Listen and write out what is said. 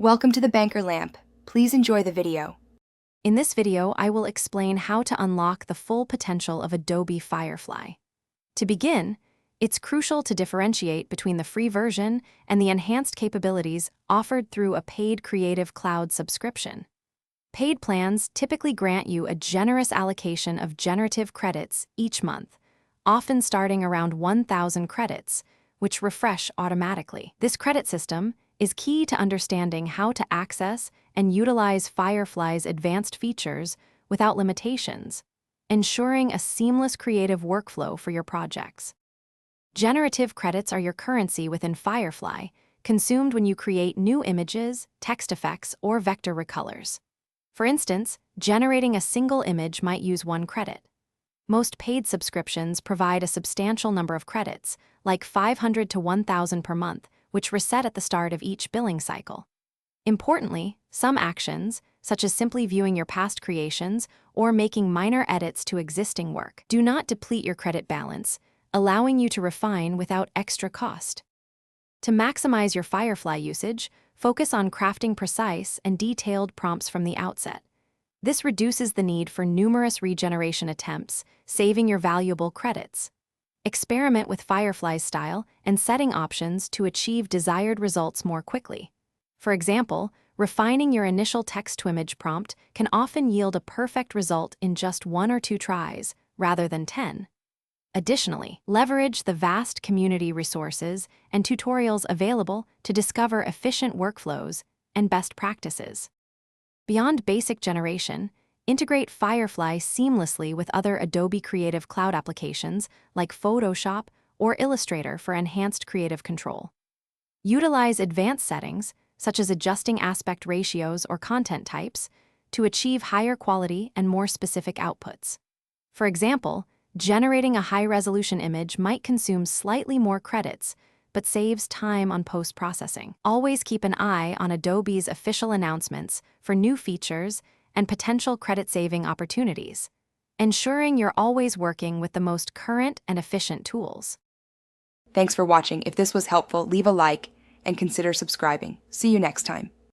Welcome to the Banker Lamp. Please enjoy the video. In this video, I will explain how to unlock the full potential of Adobe Firefly. To begin, it's crucial to differentiate between the free version and the enhanced capabilities offered through a paid Creative Cloud subscription. Paid plans typically grant you a generous allocation of generative credits each month, often starting around 1,000 credits, which refresh automatically. This credit system is key to understanding how to access and utilize Firefly's advanced features without limitations, ensuring a seamless creative workflow for your projects. Generative credits are your currency within Firefly, consumed when you create new images, text effects, or vector recolors. For instance, generating a single image might use 1 credit. Most paid subscriptions provide a substantial number of credits, like 500 to 1,000 per month, which reset at the start of each billing cycle. Importantly, some actions, such as simply viewing your past creations or making minor edits to existing work, do not deplete your credit balance, allowing you to refine without extra cost. To maximize your Firefly usage, focus on crafting precise and detailed prompts from the outset. This reduces the need for numerous regeneration attempts, saving your valuable credits. Experiment with Firefly's style and setting options to achieve desired results more quickly. For example, refining your initial text-to-image prompt can often yield a perfect result in just 1 or 2 tries, rather than 10. Additionally, leverage the vast community resources and tutorials available to discover efficient workflows and best practices. Beyond basic generation, integrate Firefly seamlessly with other Adobe Creative Cloud applications like Photoshop or Illustrator for enhanced creative control. Utilize advanced settings, such as adjusting aspect ratios or content types, to achieve higher quality and more specific outputs. For example, generating a high-resolution image might consume slightly more credits, but saves time on post-processing. Always keep an eye on Adobe's official announcements for new features and potential credit-saving opportunities, ensuring you're always working with the most current and efficient tools. Thanks for watching. If this was helpful, leave a like and consider subscribing. See you next time.